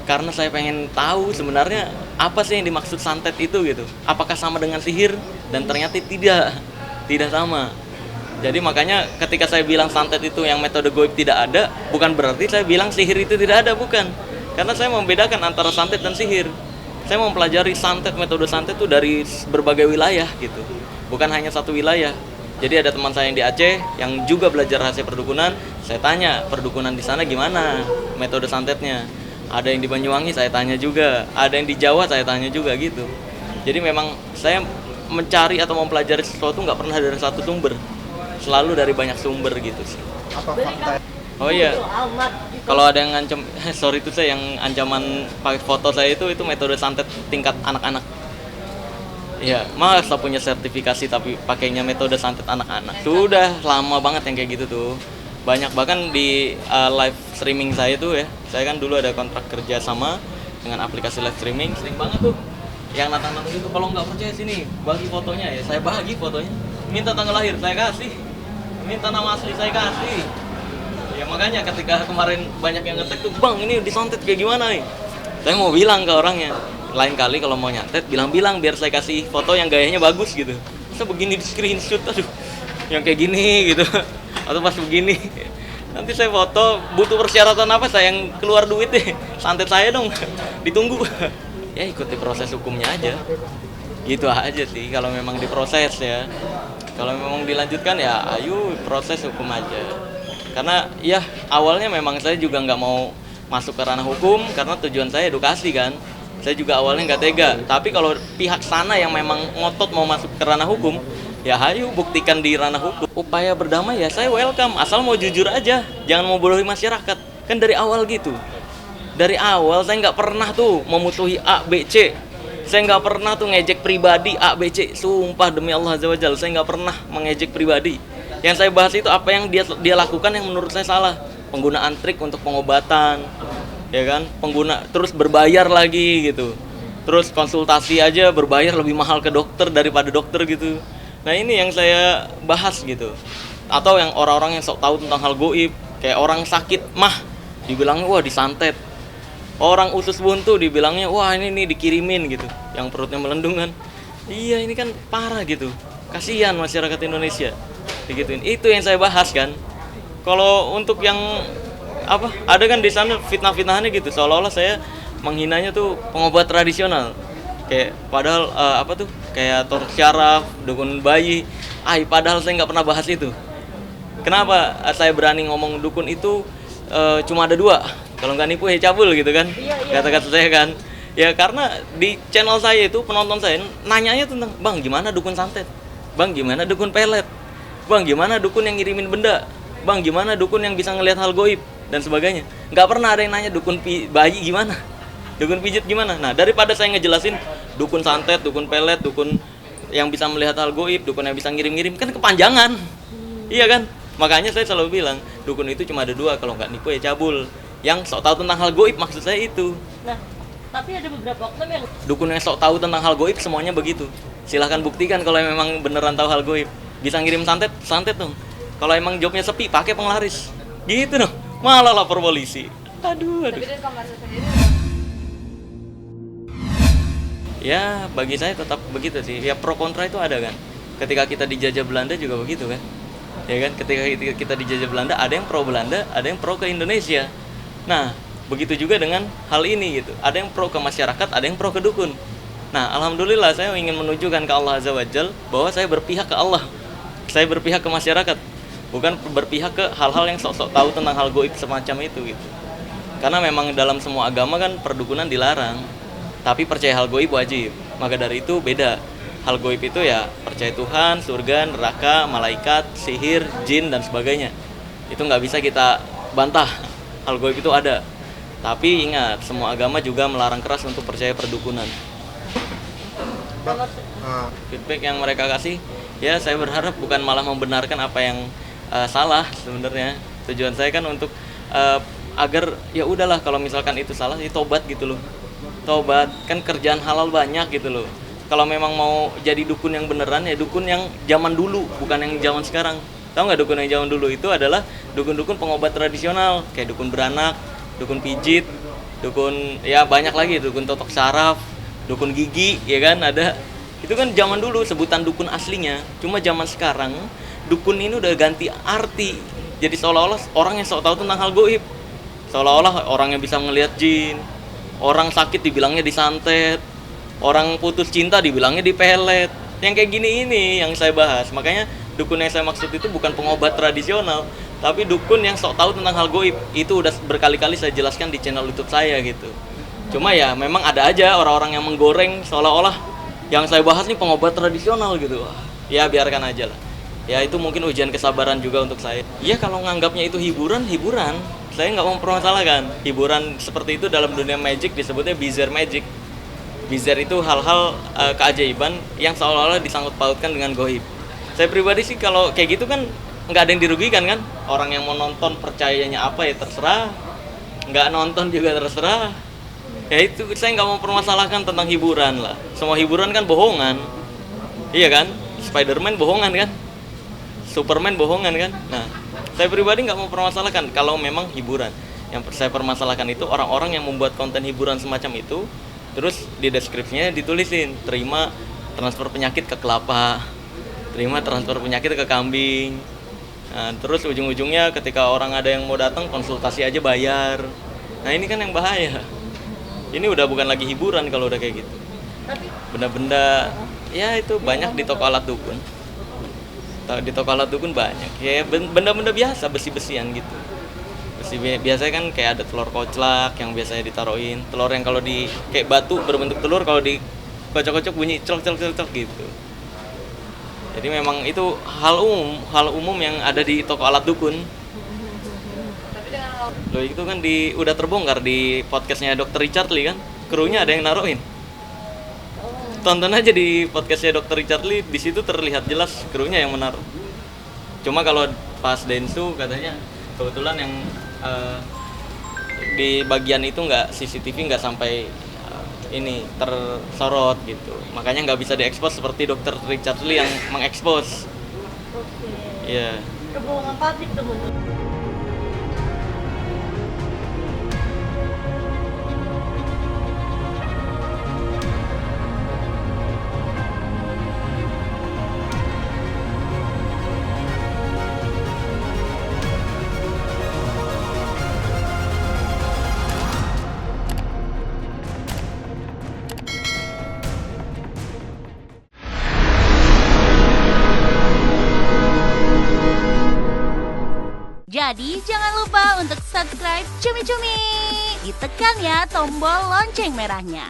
karena saya pengen tahu sebenarnya apa sih yang dimaksud santet itu gitu. Apakah sama dengan sihir? Dan ternyata tidak sama. Jadi makanya ketika saya bilang santet itu yang metode goib tidak ada, bukan berarti saya bilang sihir itu tidak ada, bukan. Karena saya membedakan antara santet dan sihir. Saya mempelajari santet, metode santet itu dari berbagai wilayah gitu. Bukan hanya satu wilayah. Jadi ada teman saya yang di Aceh yang juga belajar rahasia perdukunan, saya tanya perdukunan di sana gimana metode santetnya. Ada yang di Banyuwangi saya tanya juga, ada yang di Jawa saya tanya juga gitu. Jadi memang saya mencari atau mempelajari sesuatu nggak pernah dari satu sumber, selalu dari banyak sumber gitu sih. Apa fakta? Oh iya, kalau ada yang ngancam, sorry itu saya yang ancaman pakai foto saya itu metode santet tingkat anak-anak. Iya, masa punya sertifikasi tapi pakainya metode santet anak-anak. Sudah lama banget yang kayak gitu tuh. Banyak bahkan di live streaming saya tuh ya. Saya kan dulu ada kontrak kerja sama dengan aplikasi live streaming, sering banget tuh. Yang datang-datang itu kalau nggak percaya sini, bagi fotonya ya. Saya bagi fotonya. Minta tanggal lahir saya kasih. Minta nama asli saya kasih. Ya makanya ketika kemarin banyak yang ngetek tuh, "Bang, ini disantet kayak gimana nih?" Saya mau bilang ke orangnya, lain kali kalau mau nyantet bilang-bilang biar saya kasih foto yang gayanya bagus gitu. Masa begini di screenshot, aduh, yang kayak gini gitu. Atau pas begini. Nanti saya foto, butuh persyaratan apa, saya yang keluar duit deh. Santet saya dong. Ditunggu. Ya ikuti proses hukumnya aja. Gitu aja sih kalau memang diproses ya. Kalau memang dilanjutkan ya ayo proses hukum aja. Karena ya awalnya memang saya juga nggak mau masuk ke ranah hukum karena tujuan saya edukasi kan. Saya juga awalnya nggak tega. Tapi kalau pihak sana yang memang ngotot mau masuk ke ranah hukum, ya ayo buktikan di ranah hukum. Upaya berdamai ya saya welcome, asal mau jujur aja, jangan mau bodohi masyarakat. Kan dari awal gitu. Dari awal saya nggak pernah tuh memusuhi A, B, C. Saya nggak pernah tuh ngejek pribadi A, B, C. Sumpah demi Allah Azza wa Jalla, saya nggak pernah mengejek pribadi. Yang saya bahas itu apa yang dia lakukan yang menurut saya salah. Penggunaan trik untuk pengobatan, ya kan? Terus berbayar lagi gitu. Terus konsultasi aja berbayar lebih mahal ke dokter daripada dokter gitu. Nah ini yang saya bahas gitu. Atau yang orang-orang yang sok tahu tentang hal goib, kayak orang sakit mah dibilangnya wah disantet. Orang usus buntu dibilangnya wah ini nih dikirimin gitu, yang perutnya melendung kan. Iya ini kan parah gitu. Kasihan masyarakat Indonesia. Digituin. Itu yang saya bahas kan. Kalau untuk yang apa? Ada kan di sana fitnah-fitnahannya gitu. Seolah-olah saya menghinanya tuh pengobat tradisional. Kayak padahal apa tuh? Kayak tor syaraf, dukun bayi. Padahal saya nggak pernah bahas itu. Kenapa saya berani ngomong dukun itu cuma ada dua. Kalau nggak nipu cabul gitu kan. Kata-kata saya kan. Ya karena di channel saya itu penonton saya nanyanya tentang, "Bang, gimana dukun santet? Bang, gimana dukun pelet? Bang, gimana dukun yang ngirimin benda? Bang, gimana dukun yang bisa ngelihat hal goib?" Dan sebagainya. Nggak pernah ada yang nanya dukun bayi gimana, dukun pijit gimana. Nah, daripada saya ngejelasin dukun santet, dukun pelet, dukun yang bisa melihat hal goib, dukun yang bisa ngirim-ngirim, kan kepanjangan. Iya kan? Makanya saya selalu bilang, dukun itu cuma ada dua, kalau nggak nipu ya cabul. Yang sok tahu tentang hal goib maksud saya itu. Nah, tapi ada beberapa oknum yang Dukun yang sok tahu tentang hal goib semuanya begitu. Silahkan buktikan kalau memang beneran tahu hal goib. Bisa ngirim santet, santet dong. Kalau emang jobnya sepi, pakai penglaris. Gitu dong. Malah lapor polisi. Aduh. tapi dari kamar sendiri Ya, bagi saya tetap begitu sih. Ya pro kontra itu ada kan. Ketika kita dijajah Belanda juga begitu kan. Ya kan, ketika kita dijajah Belanda, ada yang pro Belanda, ada yang pro ke Indonesia. Nah, begitu juga dengan hal ini gitu. Ada yang pro ke masyarakat, ada yang pro ke dukun. Nah, alhamdulillah saya ingin menunjukkan ke Allah Azza wa Jalla bahwa saya berpihak ke Allah. Saya berpihak ke masyarakat, bukan berpihak ke hal-hal yang sok-sok tahu tentang hal goib semacam itu gitu. Karena memang dalam semua agama kan perdukunan dilarang, tapi percaya hal goib wajib. Maka dari itu beda. Hal goib itu ya percaya Tuhan, surga, neraka, malaikat, sihir, jin dan sebagainya. Itu nggak bisa kita bantah. Hal goib itu ada. Tapi ingat, semua agama juga melarang keras untuk percaya perdukunan. Feedback yang mereka kasih, ya saya berharap bukan malah membenarkan apa yang salah sebenarnya. Tujuan saya kan untuk agar ya udahlah kalau misalkan itu salah, ya tobat gitu loh. Tobat, kan kerjaan halal banyak gitu loh. Kalau memang mau jadi dukun yang beneran, ya dukun yang zaman dulu, bukan yang zaman sekarang. Tahu nggak dukun yang zaman dulu itu adalah dukun-dukun pengobat tradisional, kayak dukun beranak, dukun pijit, dukun ya banyak lagi, dukun totok saraf, dukun gigi, ya kan ada. Itu kan zaman dulu sebutan dukun aslinya. Cuma zaman sekarang dukun ini udah ganti arti. Jadi seolah-olah orang yang sok tahu tentang hal goib. Seolah-olah orang yang bisa ngelihat jin. Orang sakit dibilangnya disantet. Orang putus cinta dibilangnya dipelet. Yang kayak gini ini yang saya bahas. Makanya dukun yang saya maksud itu bukan pengobat tradisional, tapi dukun yang sok tahu tentang hal goib. Itu udah berkali-kali saya jelaskan di channel YouTube saya gitu. Cuma ya memang ada aja orang-orang yang menggoreng seolah-olah yang saya bahas nih pengobat tradisional gitu. Ya biarkan aja lah. Ya itu mungkin ujian kesabaran juga untuk saya. Iya kalau nganggapnya itu hiburan. Saya nggak mempermasalahkan. Hiburan seperti itu dalam dunia magic disebutnya bizarre magic. Bizarre itu hal-hal keajaiban yang seolah-olah disangkut pautkan dengan goib. Saya pribadi sih kalau kayak gitu kan nggak ada yang dirugikan kan. Orang yang mau nonton percayanya apa ya terserah. Nggak nonton juga terserah. Ya itu saya nggak mau permasalahkan tentang hiburan lah. Semua hiburan kan bohongan. Iya kan? Spider-Man bohongan kan? Superman bohongan kan? Nah, saya pribadi nggak mau permasalahkan kalau memang hiburan. Yang saya permasalahkan itu orang-orang yang membuat konten hiburan semacam itu, terus di deskripsinya ditulisin terima transfer penyakit ke kelapa, terima transfer penyakit ke kambing. Nah, terus ujung-ujungnya ketika orang ada yang mau datang konsultasi aja bayar. Nah ini kan yang bahaya. Ini udah bukan lagi hiburan kalau udah kayak gitu. Tapi Benda-benda ya itu banyak di toko alat dukun. Di toko alat dukun banyak. Ya benda-benda biasa, besi-besian gitu. Biasanya kan kayak ada telur koclak yang biasanya ditaruhin. Telur yang kalau di kayak batu berbentuk telur, kalau di kocok-kocok bunyi celok gitu. Jadi memang itu hal umum yang ada di toko alat dukun. Loh itu kan udah terbongkar di podcastnya Dr. Richard Lee kan, krunya ada yang naruhin. Tonton aja di podcastnya Dr. Richard Lee, di situ terlihat jelas krunya yang menaruh. Cuma kalau pas Densu katanya kebetulan yang di bagian itu nggak CCTV nggak sampai ini tersorot gitu, makanya nggak bisa diekspos seperti Dr. Richard Lee yang mengekspos. oke. Iya. Kebohongan publik teman-teman. Jadi jangan lupa untuk subscribe Cumi Cumi. Ditekan ya tombol lonceng merahnya.